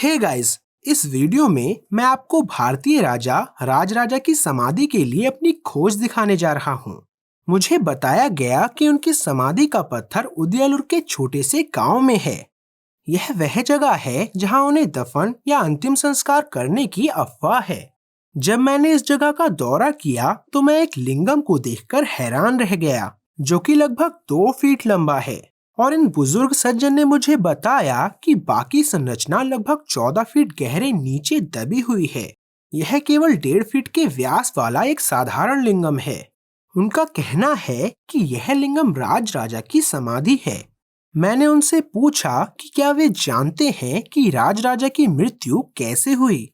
Hey guys, इस video में मैं आपको भारतीय राजा राजराजा की समाधि के लिए अपनी खोज दिखाने जा रहा हूँ। मुझे बताया गया कि उनकी समाधि का पत्थर उदयलुर के छोटे से गांव में है। यह वह जगह है जहां उन्हें दफन या अंतिम संस्कार करने की अफवाह है। जब मैंने इस जगह का दौरा किया तो मैं एक लिंगम को देखकर हैरान रह गया, जो कि लगभग 2 फीट लंबा है। और इन बुजुर्ग सज्जन ने मुझे बताया कि बाकी संरचना लगभग 14 फीट गहरे नीचे दबी हुई है। यह केवल 1.5 फीट के व्यास वाला एक साधारण लिंगम है। उनका कहना है कि यह लिंगम राजराजा की समाधि है। मैंने उनसे पूछा कि क्या वे जानते हैं कि राजराजा की मृत्यु कैसे हुई,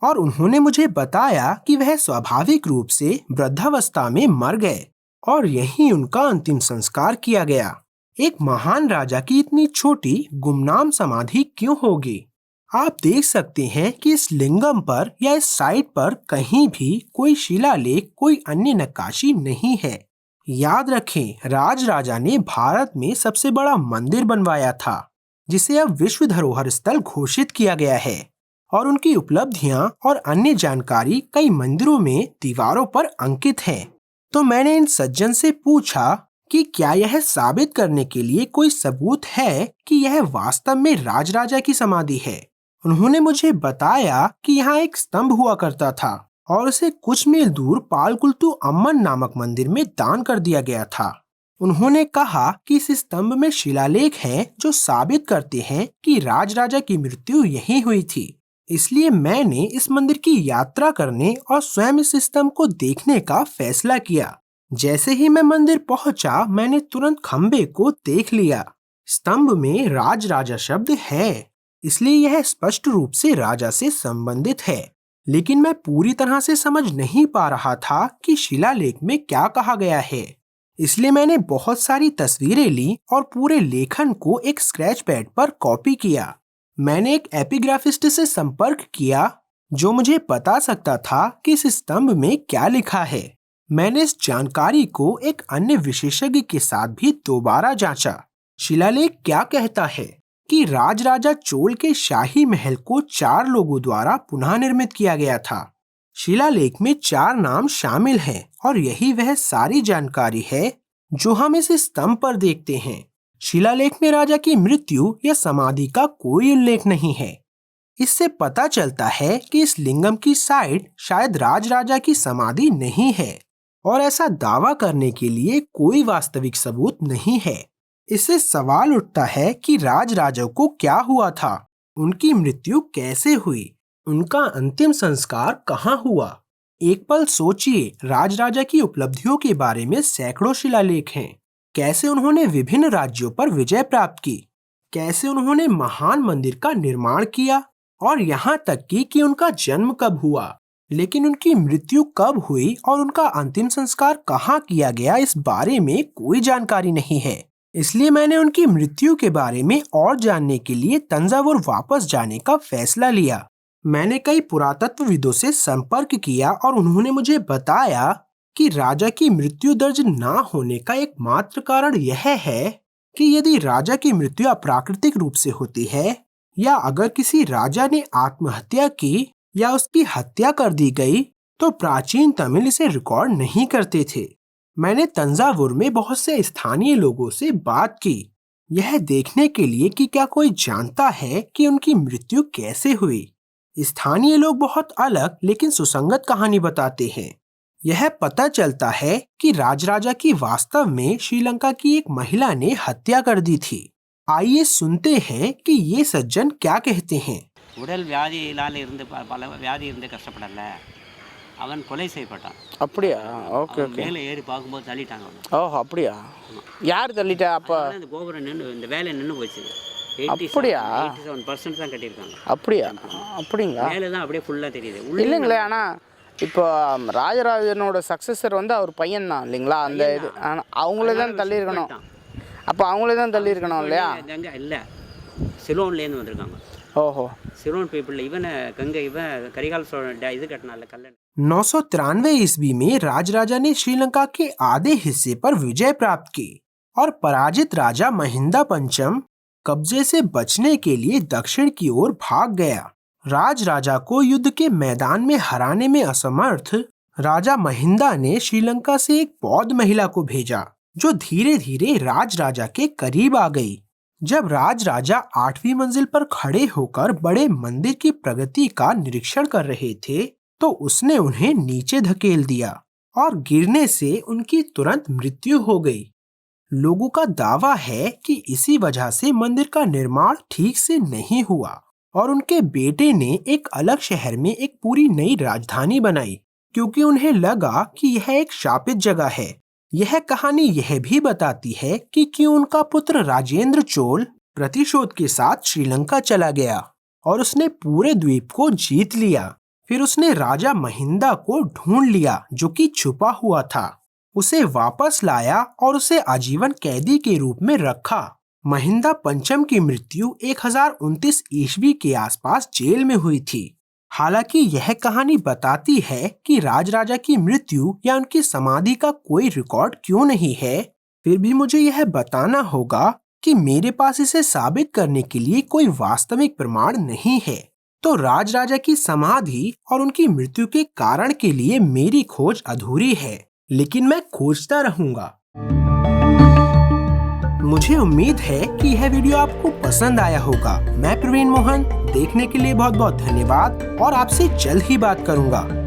और उन्होंने मुझे बताया कि वह स्वाभाविक रूप से वृद्धावस्था में मर गए और यहीं उनका अंतिम संस्कार किया गया। एक महान राजा की इतनी छोटी गुमनाम समाधि क्यों होगी? आप देख सकते हैं कि इस लिंगम पर या इस साइट पर कहीं भी कोई शिलालेख, कोई अन्य नक्काशी नहीं है। याद रखें, राजराजा ने भारत में सबसे बड़ा मंदिर बनवाया था, जिसे अब विश्व धरोहर स्थल घोषित किया गया है, और उनकी उपलब्धियां और अन्य जानकारी कई मंदिरों में दीवारों पर अंकित है। तो मैंने इन सज्जन से पूछा कि क्या यह साबित करने के लिए कोई सबूत है कि यह वास्तव में राजराजा की समाधि है। उन्होंने मुझे बताया कि यहाँ एक स्तंभ हुआ करता था और उसे कुछ मील दूर पालकुलतु अम्मन नामक मंदिर में दान कर दिया गया था। उन्होंने कहा कि इस स्तंभ में शिलालेख हैं जो साबित करते हैं कि राजराजा की मृत्यु यहीं हुई थी। इसलिए मैंने इस मंदिर की यात्रा करने और स्वयं इस स्तंभ को देखने का फैसला किया। जैसे ही मैं मंदिर पहुंचा, मैंने तुरंत खंबे को देख लिया। स्तंभ में राजराजा शब्द है, इसलिए यह स्पष्ट रूप से राजा से संबंधित है। लेकिन मैं पूरी तरह से समझ नहीं पा रहा था कि शिलालेख में क्या कहा गया है। इसलिए मैंने बहुत सारी तस्वीरें ली और पूरे लेखन को एक स्क्रैच पैड पर कॉपी किया। मैंने एक एपिग्राफिस्ट से संपर्क किया जो मुझे बता सकता था कि इस स्तंभ में क्या लिखा है। मैंने इस जानकारी को एक अन्य विशेषज्ञ के साथ भी दोबारा जांचा। शिलालेख क्या कहता है कि राजराजा चोल के शाही महल को 4 लोगों द्वारा पुनः निर्मित किया गया था। शिलालेख में 4 नाम शामिल हैं और यही वह सारी जानकारी है जो हम इस स्तंभ पर देखते हैं। शिलालेख में राजा की मृत्यु या समाधि का कोई उल्लेख नहीं है। इससे पता चलता है कि इस लिंगम की साइट शायद राजराजा की समाधि नहीं है, और ऐसा दावा करने के लिए कोई वास्तविक सबूत नहीं है। इससे सवाल उठता है कि राजराजा को क्या हुआ था, उनकी मृत्यु कैसे हुई, उनका अंतिम संस्कार कहाँ हुआ। एक पल सोचिए, राजराजा की उपलब्धियों के बारे में सैकड़ों शिलालेख हैं। कैसे उन्होंने विभिन्न राज्यों पर विजय प्राप्त की, कैसे उन्होंने महान मंदिर का निर्माण किया, और यहाँ तक कि उनका जन्म कब हुआ। लेकिन उनकी मृत्यु कब हुई और उनका अंतिम संस्कार कहाँ किया गया, इस बारे में कोई जानकारी नहीं है। इसलिए मैंने उनकी मृत्यु के बारे में और जानने के लिए तंजावुर वापस जाने का फैसला लिया। मैंने कई पुरातत्वविदों से संपर्क किया और उन्होंने मुझे बताया कि राजा की मृत्यु दर्ज ना होने का एकमात्र कारण यह है कि यदि राजा की मृत्यु अप्राकृतिक रूप से होती है, या अगर किसी राजा ने आत्महत्या की या उसकी हत्या कर दी गई, तो प्राचीन तमिल इसे रिकॉर्ड नहीं करते थे। मैंने तंजावुर में बहुत से स्थानीय लोगों से बात की, यह देखने के लिए कि क्या कोई जानता है कि उनकी मृत्यु कैसे हुई। स्थानीय लोग बहुत अलग लेकिन सुसंगत कहानी बताते हैं। यह पता चलता है कि राजराजा की वास्तव में श्रीलंका की एक महिला ने हत्या कर दी थी। आइए सुनते हैं कि ये सज्जन क्या कहते हैं। உடல் வியாதியினால் இருந்து பல வியாதி இருந்து கஷ்டப்படல, அவன் கொலை செய்யப்பட்டான். அப்படியா? ஓகே அவன் ஓகே. மேலே ஏறி பார்க்கும்போது தள்ளிட்டாங்க அவனை. ஓஹோ, அப்படியா? யார் தள்ளிட்டா அப்போ? அதனால இந்த கோபுரம் நின்று, இந்த வேலை நின்று போச்சு. அப்படியா? 87% தான் கட்டியிருக்காங்க. அப்படியா? அப்படிங்களா? மேலே தான் அப்படியே ஃபுல்லாக தெரியுது. இல்லைங்களே, ஆனால் இப்போ ராஜராஜனோட சக்ஸஸர் வந்து அவர் பையன் தான் இல்லைங்களா? அந்த இது அவங்களே தான் தள்ளியிருக்கணும். அப்போ அவங்களே தான் தள்ளியிருக்கணும் இல்லையா? அங்கே இல்லை, சிலோன்லேருந்து வந்திருக்காங்க. ओहो, Ceylon people even Ganga even Karikal இது கட்டினால கல்லன்। 993 ईस्वी में राजराजा ने श्रीलंका के आधे हिस्से पर विजय प्राप्त की और पराजित राजा महिंदा पंचम कब्जे से बचने के लिए दक्षिण की ओर भाग गया। राजा को युद्ध के मैदान में हराने में असमर्थ राजा महिंदा ने श्रीलंका से एक बौद्ध महिला को भेजा, जो धीरे धीरे राजा के करीब आ गई। जब राजा 8वीं मंजिल पर खड़े होकर बड़े मंदिर की प्रगति का निरीक्षण कर रहे थे, तो उसने उन्हें नीचे धकेल दिया और गिरने से उनकी तुरंत मृत्यु हो गई। लोगों का दावा है कि इसी वजह से मंदिर का निर्माण ठीक से नहीं हुआ और उनके बेटे ने एक अलग शहर में एक पूरी नई राजधानी बनाई, क्योंकि उन्हें लगा कि यह एक शापित जगह है। यह कहानी यह भी बताती है कि क्यों उनका पुत्र राजेंद्र चोल प्रतिशोध के साथ श्रीलंका चला गया और उसने पूरे द्वीप को जीत लिया। फिर उसने राजा महिंदा को ढूंढ लिया, जो कि छुपा हुआ था, उसे वापस लाया और उसे आजीवन कैदी के रूप में रखा। महिंदा पंचम की मृत्यु 1029 ईस्वी के आसपास जेल में हुई थी। हालांकि यह कहानी बताती है कि राजा की मृत्यु या उनकी समाधि का कोई रिकॉर्ड क्यों नहीं है, फिर भी मुझे यह बताना होगा कि मेरे पास इसे साबित करने के लिए कोई वास्तविक प्रमाण नहीं है। तो राजा की समाधि और उनकी मृत्यु के कारण के लिए मेरी खोज अधूरी है, लेकिन मैं खोजता रहूंगा। मुझे उम्मीद है कि यह वीडियो आपको पसंद आया होगा। मैं प्रवीण मोहन, देखने के लिए बहुत बहुत धन्यवाद और आपसे जल्द ही बात करूंगा।